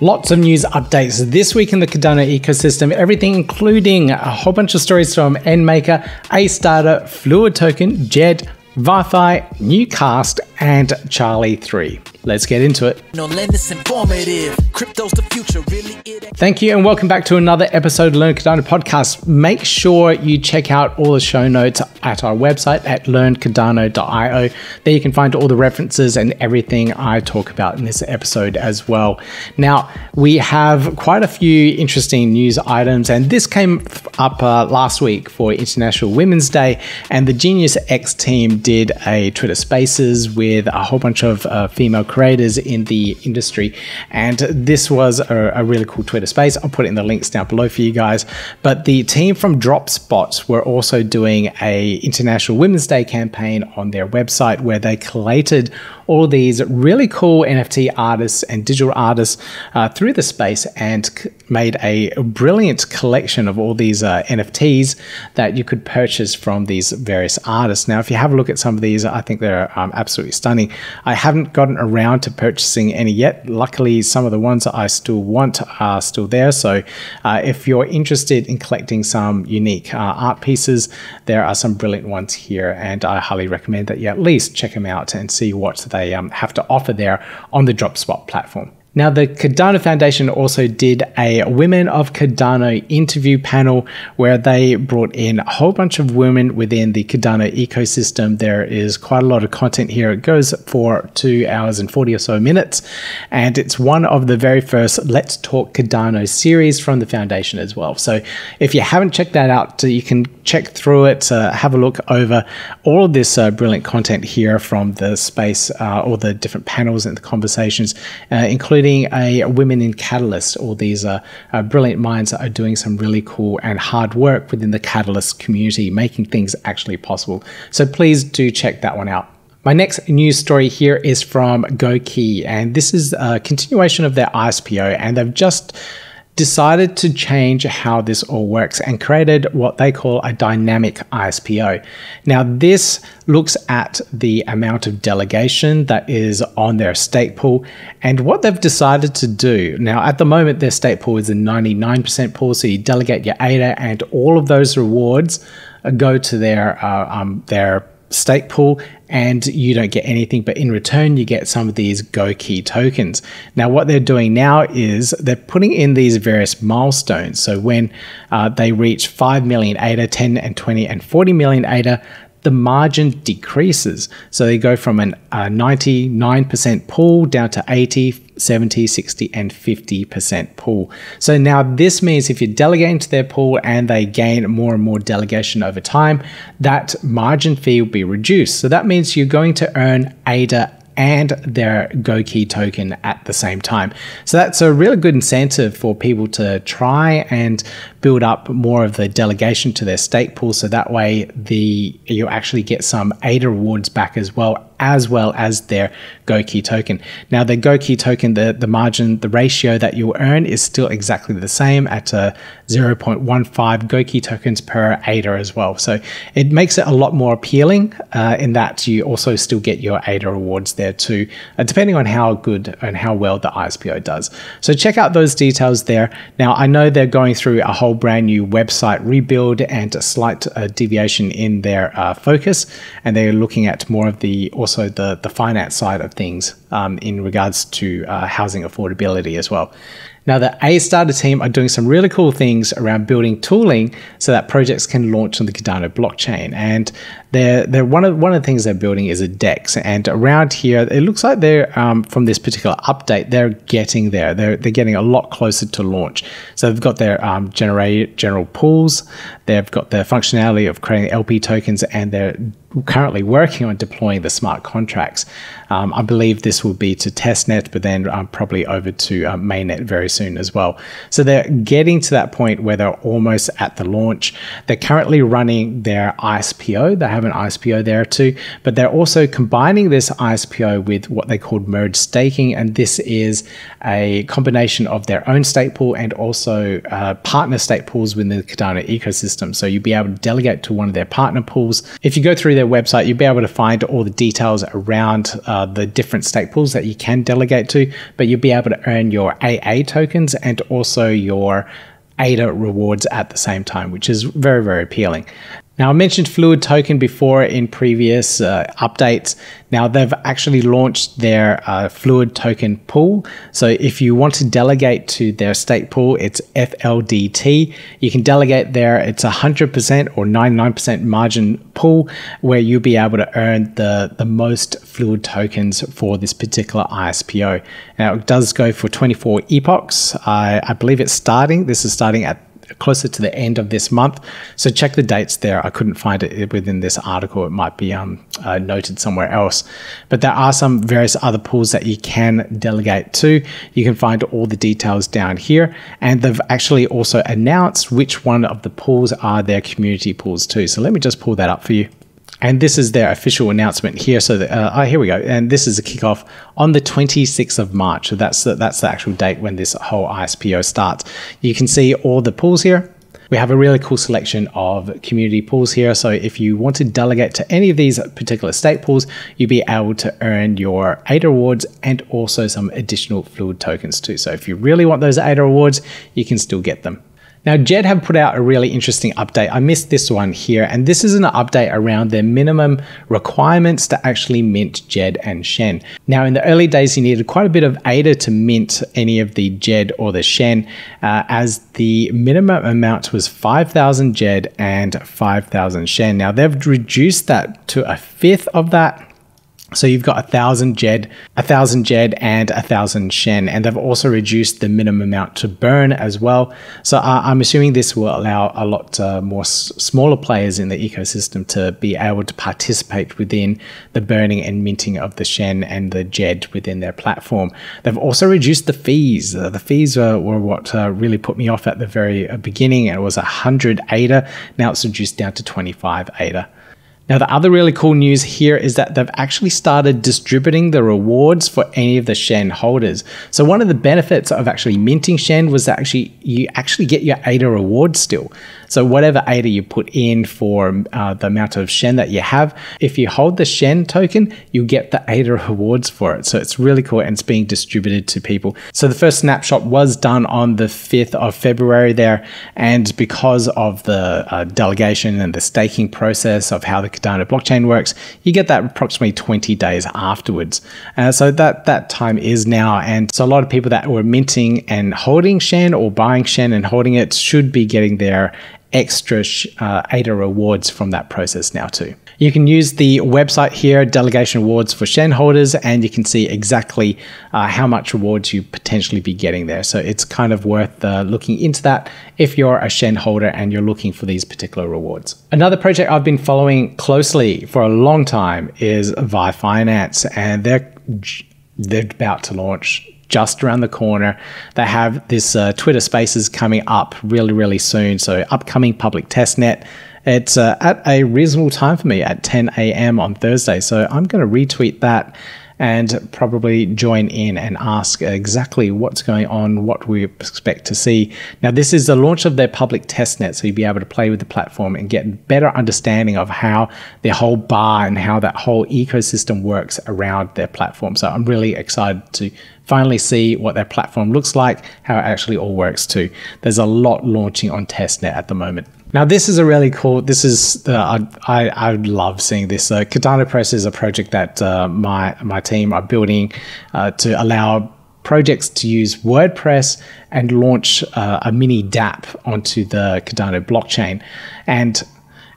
Lots of news updates this week in the Cardano ecosystem, everything including a whole bunch of stories from NMKR, AStarter, Fluid Token, DJed, VyFi, Nucast, and Charli3. Let's get into it. Thank you and welcome back to another episode of Learn Cardano podcast. Make sure you check out all the show notes at our website at learncardano.io. There you can find all the references and everything I talk about in this episode as well. Now, we have quite a few interesting news items, and this came up last week for International Women's Day, and the Genius X team did a Twitter Spaces with a whole bunch of female creators in the industry, and this was a really cool Twitter space. I'll put it in the links down below for you guys. But the team from DropSpot were also doing a International Women's Day campaign on their website where they collated all these really cool NFT artists and digital artists through the space and made a brilliant collection of all these NFTs that you could purchase from these various artists. Now, if you have a look at some of these, I think they're absolutely stunning. I haven't gotten around to purchasing any yet. Luckily, some of the ones that I still want are still there. So if you're interested in collecting some unique art pieces, there are some brilliant ones here, and I highly recommend that you at least check them out and see what they have to offer there on the DropSpot platform. Now, the Cardano Foundation also did a Women of Cardano interview panel where they brought in a whole bunch of women within the Cardano ecosystem. There is quite a lot of content here. It goes for 2 hours and 40 or so minutes, and it's one of the very first Let's Talk Cardano series from the Foundation as well. So if you haven't checked that out, you can check through it, have a look over all of this brilliant content here from the space, all the different panels and the conversations, including a Women in Catalyst. All these brilliant minds are doing some really cool and hard work within the Catalyst community, making things actually possible. So please do check that one out. My next news story here is from GoKey, and this is a continuation of their ISPO, and they've just decided to change how this all works and created what they call a dynamic ISPO. Now, this looks at the amount of delegation that is on their stake pool and what they've decided to do. Now, at the moment, their stake pool is a 99% pool, so you delegate your ADA and all of those rewards go to their stake pool, and you don't get anything, but in return you get some of these GoKey tokens. Now, what they're doing now is they're putting in these various milestones. So when they reach 5 million ADA, 10 and 20 and 40 million ADA, the margin decreases. So they go from a 99% pool down to 80, 70, 60, and 50% pool. So now this means if you delegate into their pool and they gain more and more delegation over time, that margin fee will be reduced. So that means you're going to earn ADA and their GoKey token at the same time. So that's a really good incentive for people to try and build up more of the delegation to their stake pool, so that way you actually get some ADA rewards back as well as their GoKey token. Now, the GoKey token, the margin, the ratio that you'll earn is still exactly the same at 0.15 GoKey tokens per ADA as well. So it makes it a lot more appealing in that you also still get your ADA rewards there too, depending on how good and how well the ISPO does. So check out those details there. Now, I know they're going through a whole brand new website rebuild and a slight deviation in their focus, and they're looking at more of the finance side of things in regards to housing affordability as well. Now, the AStarter team are doing some really cool things around building tooling so that projects can launch on the Cardano blockchain. And they're one of the things they're building is a DEX. And around here, it looks like they're from this particular update, they're getting there. They're getting a lot closer to launch. So they've got their general pools. They've got the functionality of creating LP tokens, and they're currently working on deploying the smart contracts. I believe this will be to testnet, but then probably over to mainnet very soon as well. So they're getting to that point where they're almost at the launch. They're currently running their ISPO. They have an ISPO there too, but they're also combining this ISPO with what they call merge staking, and this is a combination of their own stake pool and also partner stake pools within the Cardano ecosystem. So you'll be able to delegate to one of their partner pools. If you go through their website, you'll be able to find all the details around the different stake pools that you can delegate to, but you'll be able to earn your AA tokens and also your ADA rewards at the same time, which is very, very appealing. Now, I mentioned Fluid Token before in previous updates. Now, they've actually launched their Fluid Token pool. So if you want to delegate to their stake pool, it's FLDT. You can delegate there. It's 100% or 99% margin pool where you'll be able to earn the most Fluid tokens for this particular ISPO. Now, it does go for 24 epochs. I believe it's starting. This is starting at closer to the end of this month. So check the dates there. I couldn't find it within this article. It might be noted somewhere else. But there are some various other pools that you can delegate to. You can find all the details down here. And they've actually also announced which one of the pools are their community pools too. So let me just pull that up for you. And this is their official announcement here. So here we go. And this is a kickoff on the 26th of March. So that's the actual date when this whole ISPO starts. You can see all the pools here. We have a really cool selection of community pools here. So if you want to delegate to any of these particular stake pools, you'll be able to earn your ADA rewards and also some additional Fluid tokens too. So if you really want those ADA rewards, you can still get them. Now, Jed have put out a really interesting update. I missed this one here, and this is an update around their minimum requirements to actually mint Jed and Shen. Now, in the early days, you needed quite a bit of ADA to mint any of the Jed or the Shen, as the minimum amount was 5,000 Jed and 5,000 Shen. Now, they've reduced that to a fifth of that. So you've got 1,000 Jed, 1,000 Jed and 1,000 Shen, and they've also reduced the minimum amount to burn as well. So I'm assuming this will allow a lot more smaller players in the ecosystem to be able to participate within the burning and minting of the Shen and the Jed within their platform. They've also reduced the fees. The fees were what really put me off at the very beginning. It was 100 ADA. Now it's reduced down to 25 ADA. Now, the other really cool news here is that they've actually started distributing the rewards for any of the Shen holders. So one of the benefits of actually minting Shen was that you actually get your ADA rewards still. So whatever ADA you put in for the amount of Shen that you have, if you hold the Shen token, you get the ADA rewards for it. So it's really cool, and it's being distributed to people. So the first snapshot was done on the 5th of February there. And because of the delegation and the staking process of how the Cardano blockchain works, you get that approximately 20 days afterwards. So that time is now. And so a lot of people that were minting and holding Shen or buying Shen and holding it should be getting their extra ADA rewards from that process now too. You can use the website here, delegation rewards for Shen holders, and you can see exactly how much rewards you potentially be getting there. So it's kind of worth looking into that if you're a Shen holder and you're looking for these particular rewards. Another project I've been following closely for a long time is VyFinance, and they're about to launch just around the corner. They have this Twitter Spaces coming up really, really soon. So upcoming public testnet. It's at a reasonable time for me at 10 a.m. on Thursday. So I'm going to retweet that and probably join in and ask exactly what's going on, what we expect to see. Now, this is the launch of their public testnet, so you'll be able to play with the platform and get a better understanding of how their whole bar and how that whole ecosystem works around their platform. So I'm really excited to finally see what their platform looks like, how it actually all works too. There's a lot launching on testnet at the moment. Now, this is a really cool, I love seeing this. Cardano Press is a project that my team are building to allow projects to use WordPress and launch a mini dApp onto the Cardano blockchain. And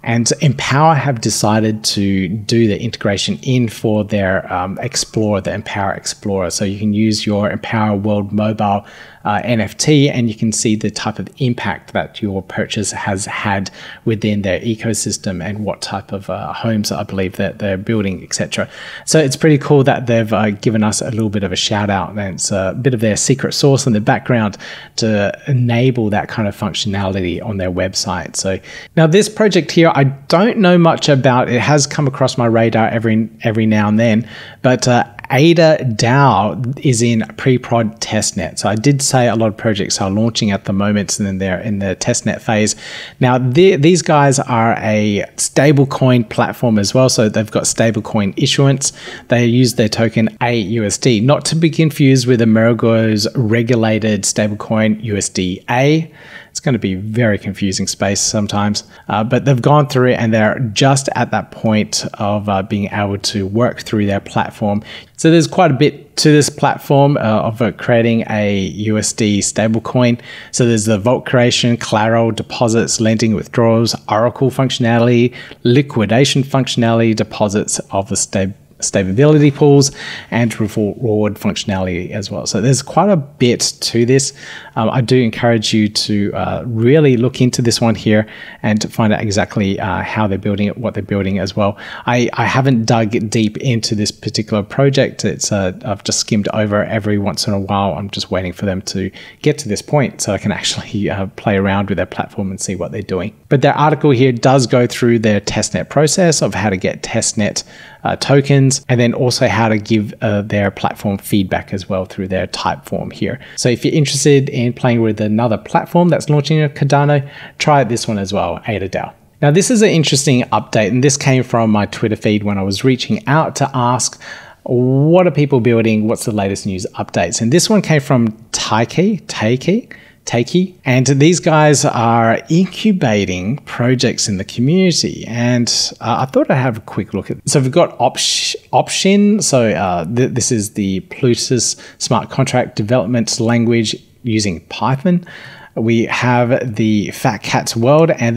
Empowa have decided to do the integration in for their Explorer, the Empowa Explorer. So you can use your Empowa World Mobile NFT, and you can see the type of impact that your purchase has had within their ecosystem and what type of homes I believe that they're building, etc. So it's pretty cool that they've given us a little bit of a shout out, and it's a bit of their secret sauce in the background to enable that kind of functionality on their website. So now this project here, I don't know much about. It has come across my radar every now and then, but ADADAO is in pre-prod testnet. So I did say a lot of projects are launching at the moment, and then they're in the testnet phase. Now, these guys are a stablecoin platform as well. So they've got stablecoin issuance. They use their token AUSD, not to be confused with Amerigo's regulated stablecoin USDA. It's going to be very confusing space sometimes, but they've gone through it and they're just at that point of being able to work through their platform. So there's quite a bit to this platform of creating a USD stablecoin. So there's the vault creation, collateral, deposits, lending, withdrawals, Oracle functionality, liquidation functionality, deposits of the stability pools, and reward functionality as well. So there's quite a bit to this. I do encourage you to really look into this one here and to find out exactly how they're building it, what they're building as well. I haven't dug deep into this particular project. It's I've just skimmed over every once in a while. I'm just waiting for them to get to this point so I can actually play around with their platform and see what they're doing. But their article here does go through their testnet process of how to get testnet tokens, and then also how to give their platform feedback as well through their type form here. So if you're interested in playing with another platform that's launching a Cardano, try this one as well, ADADAO. Now, this is an interesting update, and this came from my Twitter feed when I was reaching out to ask, what are people building? What's the latest news updates? And this one came from Teiki, and these guys are incubating projects in the community, and I thought I'd have a quick look at it. So we've got Option. So this is the Plutus smart contract development language using Python. We have the Fat Cats World, and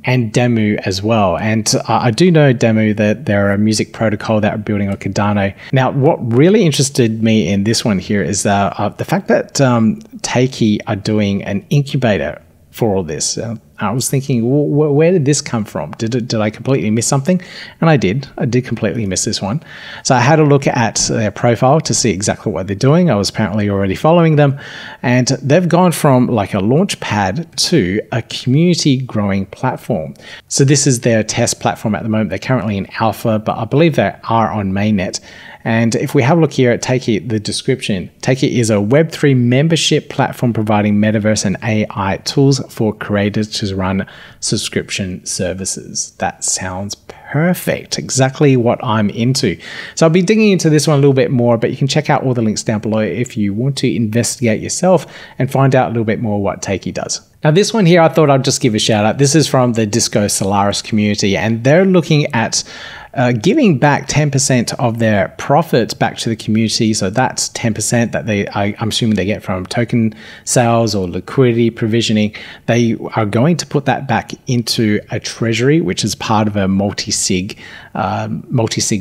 Demu as well. And I do know Demu, that they're a music protocol that are building on Cardano. Now, what really interested me in this one here is the fact that Teiki are doing an incubator for all this. I was thinking, well, where did this come from? Did I completely miss something? And I did completely miss this one. So I had a look at their profile to see exactly what they're doing. I was apparently already following them, and they've gone from like a launch pad to a community growing platform. So this is their test platform at the moment. They're currently in alpha, but I believe they are on mainnet. And if we have a look here at Teiki, the description, Teiki is a Web3 membership platform providing metaverse and AI tools for creators to run subscription services. That sounds perfect. Exactly what I'm into. So I'll be digging into this one a little bit more, but you can check out all the links down below if you want to investigate yourself and find out a little bit more what Teiki does. Now, this one here, I thought I'd just give a shout out. This is from the Disco Solaris community, and they're looking at giving back 10% of their profits back to the community. So that's 10% that I'm assuming they get from token sales or liquidity provisioning. They are going to put that back into a treasury, which is part of a multi-sig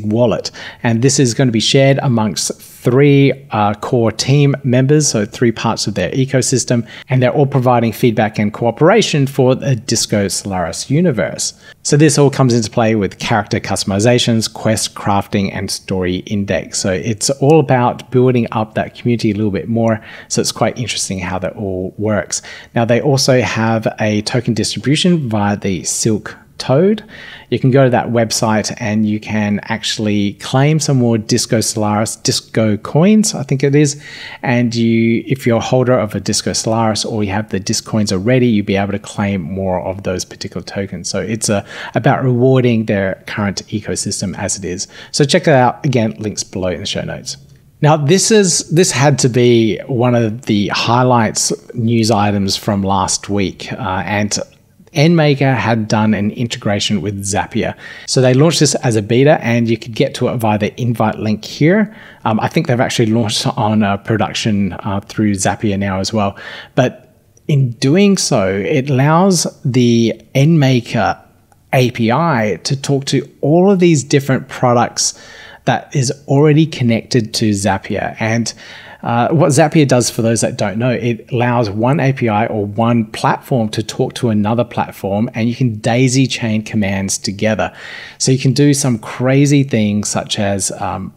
wallet. And this is going to be shared amongst 3 core team members, so 3 parts of their ecosystem, and they're all providing feedback and cooperation for the Disco Solaris universe. So this all comes into play with character customizations, quest crafting, and story index. So it's all about building up that community a little bit more. So it's quite interesting how that all works. Now, they also have a token distribution via the Silk Toad. You can go to that website and you can actually claim some more Disco Solaris, Disco coins, I think it is. And if you're a holder of a Disco Solaris or you have the Disc coins already, you'll be able to claim more of those particular tokens. So it's about rewarding their current ecosystem as it is. So check it out. Again, links below in the show notes. Now, this had to be one of the highlights news items from last week, and NMKR had done an integration with Zapier. So they launched this as a beta, and you could get to it via the invite link here. I think they've actually launched on production through Zapier now as well. But in doing so, it allows the NMKR API to talk to all of these different products that is already connected to Zapier. And what Zapier does, for those that don't know, it allows one API or one platform to talk to another platform, and you can daisy chain commands together. So you can do some crazy things such as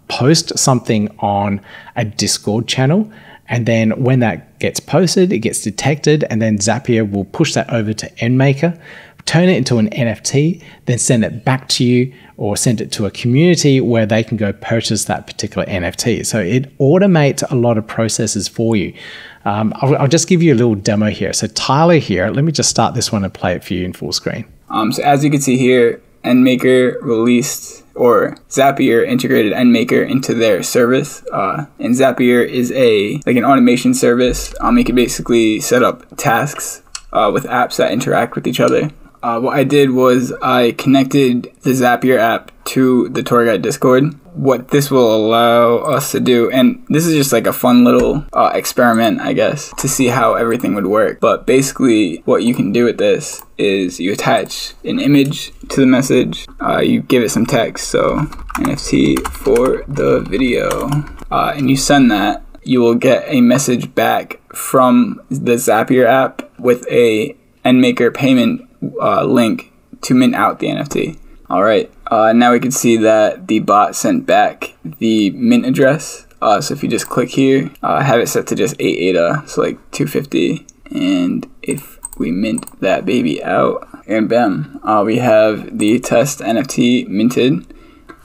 post something on a Discord channel, and then when that gets posted, it gets detected, and then Zapier will push that over to NMKR, turn it into an NFT, then send it back to you or send it to a community where they can go purchase that particular NFT. So it automates a lot of processes for you. I'll just give you a little demo here. So Tyler here, let me just start this one and play it for you in full screen. So as you can see here, NMKR released, or Zapier integrated NMKR into their service. And Zapier is like an automation service. You can basically set up tasks with apps that interact with each other. What I did was I connected the Zapier app to the tour guide Discord. What this will allow us to do, and this is just like a fun little experiment, I guess, to see how everything would work. But basically what you can do with this is you attach an image to the message, you give it some text, so NFT for the video, and you send that. You will get a message back from the Zapier app with a NMKR payment link to mint out the NFT. All right, now we can see that the bot sent back the mint address. So if you just click here, have it set to just 8 ADA, so like 250. And if we mint that baby out, and bam, we have the test NFT minted.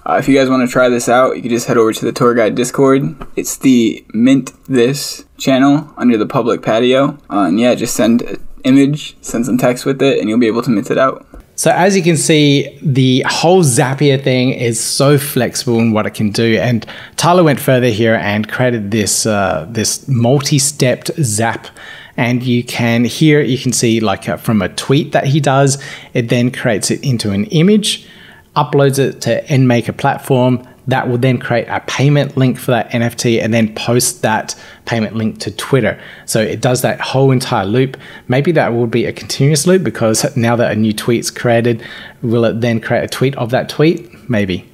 If you guys want to try this out, you can just head over to the tour guide Discord. It's the Mint This channel under the public patio. And yeah, just send an image, send some text with it, and you'll be able to mint it out. So as you can see, the whole Zapier thing is so flexible in what it can do. And Tyler went further here and created this this multi-stepped Zap. And you can see like from a tweet that he does, it then creates it into an image, uploads it to NMKR platform. That will then create a payment link for that NFT and then post that payment link to Twitter. So it does that whole entire loop. Maybe that will be a continuous loop, because now that a new tweet's created, will it then create a tweet of that tweet? Maybe.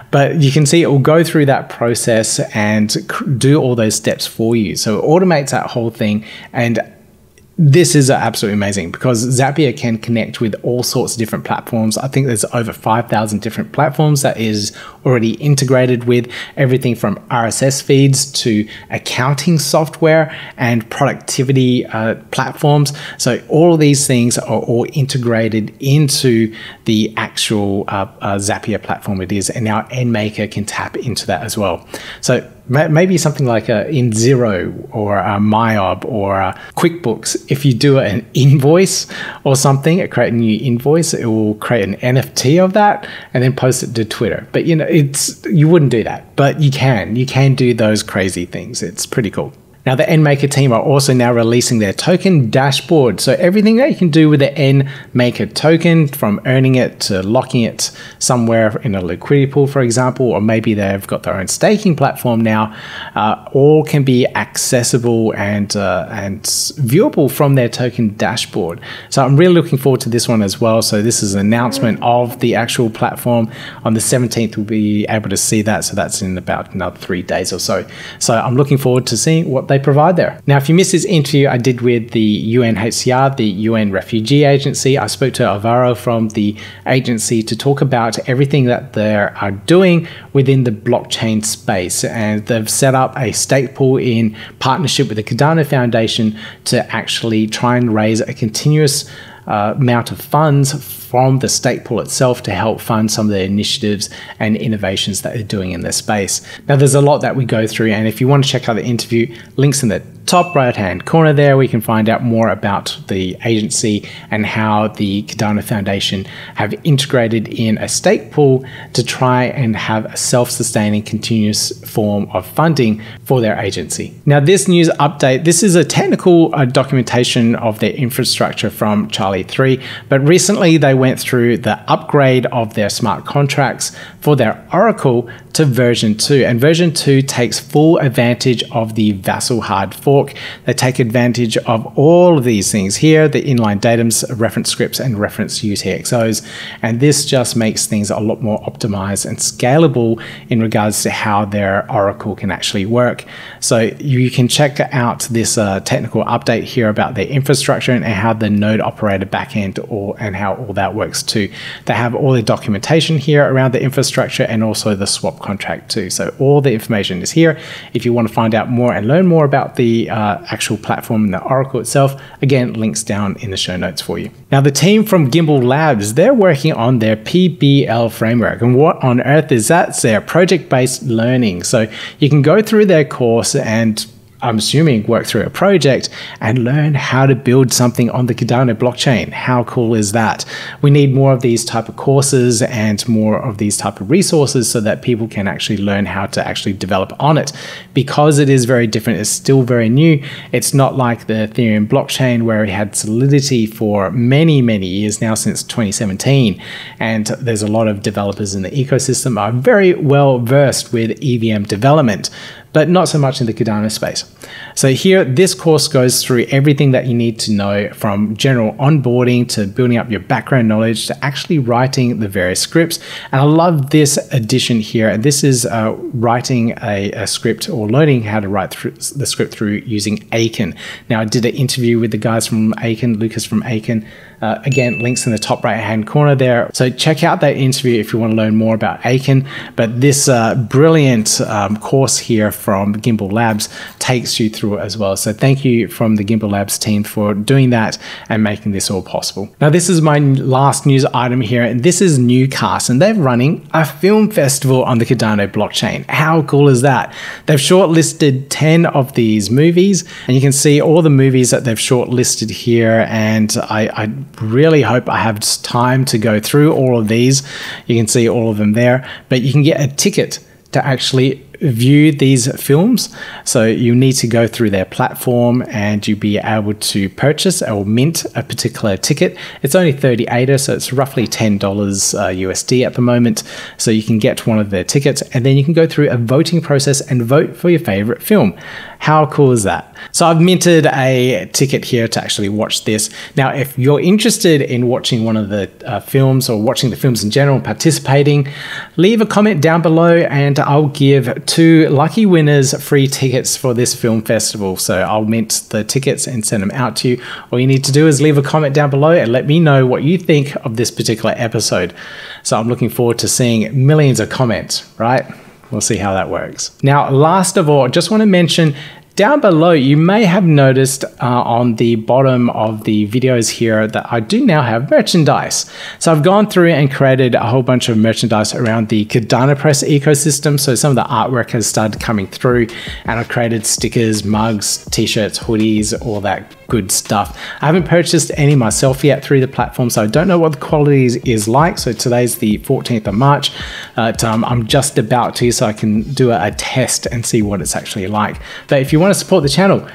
But you can see it will go through that process and do all those steps for you. So it automates that whole thing. And this is absolutely amazing, because Zapier can connect with all sorts of different platforms. I think there's over 5,000 different platforms that is already integrated with, everything from RSS feeds to accounting software and productivity platforms. So all of these things are all integrated into the actual Zapier platform it is, and now NMKR can tap into that as well. So maybe something like in Xero or MyOb or QuickBooks, if you do an invoice or something, create a new invoice, it will create an NFT of that and then post it to Twitter. But you know, you wouldn't do that, but you can do those crazy things. It's pretty cool. Now, the NMKR team are also now releasing their token dashboard. So everything that you can do with the NMKR token, from earning it to locking it somewhere in a liquidity pool, for example, or maybe they've got their own staking platform now, all can be accessible and viewable from their token dashboard. So I'm really looking forward to this one as well. So this is an announcement of the actual platform. On the 17th, we'll be able to see that. So that's in about another 3 days or so. So I'm looking forward to seeing what they provide there. Now, if you missed this interview I did with the UNHCR, the UN Refugee Agency, I spoke to Alvaro from the agency to talk about everything that they are doing within the blockchain space. And they've set up a stake pool in partnership with the Cardano Foundation to actually try and raise a continuous amount of funds from the stake pool itself to help fund some of the initiatives and innovations that they're doing in this space. Now, there's a lot that we go through, and if you want to check out the interview, links in the top right hand corner there, we can find out more about the agency and how the Cardano Foundation have integrated in a stake pool to try and have a self-sustaining continuous form of funding for their agency. Now, this news update, this is a technical documentation of their infrastructure from Charli3, but recently they went through the upgrade of their smart contracts for their Oracle to version 2, and version 2 takes full advantage of the Vassal hard fork. They take advantage of all of these things here, the inline datums, reference scripts, and reference UTXOs, and this just makes things a lot more optimized and scalable in regards to how their Oracle can actually work. So you can check out this technical update here about their infrastructure and how the node operator backend and how all that works too. They have all the documentation here around the infrastructure and also the swap contract too. So all the information is here. If you want to find out more and learn more about the actual platform and the Oracle itself, again, links down in the show notes for you. Now, the team from Gimbal Labs, they're working on their PBL framework. And what on earth is that? It's their project-based learning. So you can go through their course and I'm assuming work through a project and learn how to build something on the Cardano blockchain. How cool is that? We need more of these type of courses and more of these type of resources so that people can actually learn how to actually develop on it. Because it is very different, it's still very new. It's not like the Ethereum blockchain where it had solidity for many, many years now, since 2017. And there's a lot of developers in the ecosystem are very well versed with EVM development, but not so much in the Cardano space. So here, this course goes through everything that you need to know, from general onboarding to building up your background knowledge to actually writing the various scripts. And I love this addition here. And this is writing a script, or learning how to write the script through using Aiken. Now, I did an interview with the guys from Aiken, Lucas from Aiken. Again, links in the top right hand corner there. So check out that interview if you want to learn more about Aiken. But this brilliant course here from Gimbal Labs takes you through it as well. So thank you from the Gimbal Labs team for doing that and making this all possible. Now, this is my last news item here, and this is Nucast, and they're running a film festival on the Cardano blockchain. How cool is that? They've shortlisted 10 of these movies, and you can see all the movies that they've shortlisted here. And I really hope I have time to go through all of these. You can see all of them there, but you can get a ticket to actually view these films. So you need to go through their platform and you'll be able to purchase or mint a particular ticket. It's only 30 ADA, so it's roughly $10 USD at the moment. So you can get one of their tickets, and then you can go through a voting process and vote for your favorite film. How cool is that? So I've minted a ticket here to actually watch this. Now, if you're interested in watching one of the films, or watching the films in general, participating, leave a comment down below and I'll give 2 lucky winners free tickets for this film festival. So I'll mint the tickets and send them out to you. All you need to do is leave a comment down below and let me know what you think of this particular episode. So I'm looking forward to seeing millions of comments, right? We'll see how that works. Now, last of all, just want to mention, down below, you may have noticed on the bottom of the videos here that I do now have merchandise. So I've gone through and created a whole bunch of merchandise around the Cardano Press ecosystem. So some of the artwork has started coming through, and I've created stickers, mugs, t-shirts, hoodies, all that good stuff. I haven't purchased any myself yet through the platform, so I don't know what the quality is like. So today's the 14th of March. I'm just about to, so I can do a test and see what it's actually like. But if you want to support the channel,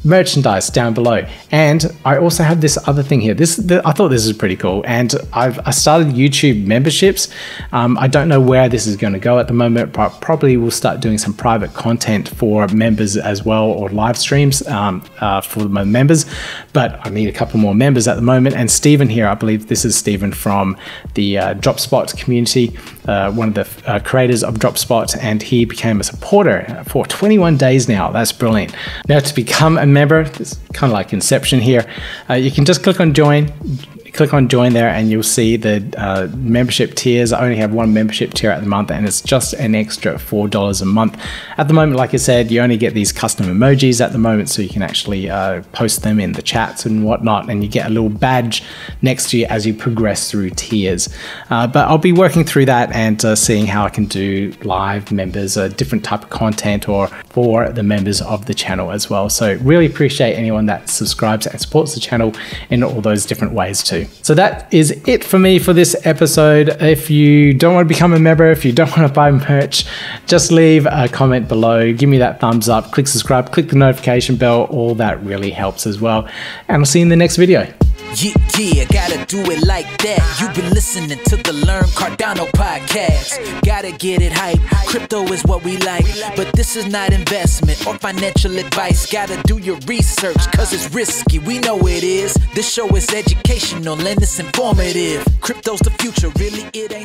merchandise down below. And I also have this other thing here. I thought this is pretty cool, and I started YouTube memberships. I don't know where this is going to go at the moment, but probably we'll start doing some private content for members as well, or live streams for my members. But I need a couple more members at the moment. And Stephen here, I believe this is Stephen from the DropSpot community, one of the creators of DropSpot, and he became a supporter for 21 days now. That's brilliant. Now, to become a member, it's kind of like Inception here. You can just click on join. Click on join there and you'll see the membership tiers. I only have one membership tier at the month, and it's just an extra $4 a month. At the moment, like I said, you only get these custom emojis at the moment, so you can actually post them in the chats and whatnot, and you get a little badge next to you as you progress through tiers. But I'll be working through that and seeing how I can do live members, a different type of content, or for the members of the channel as well. So really appreciate anyone that subscribes and supports the channel in all those different ways too. So that is it for me for this episode. If you don't want to become a member, if you don't want to buy merch, just leave a comment below, give me that thumbs up, click subscribe, click the notification bell. All that really helps as well. And I'll see you in the next video. Yeah, gotta do it like that. You've been listening to the Learn Cardano podcast. Gotta get it hype. Crypto is what we like, but this is not investment or financial advice. Gotta do your research, cause it's risky. We know it is. This show is educational and it's informative. Crypto's the future, really, it ain't.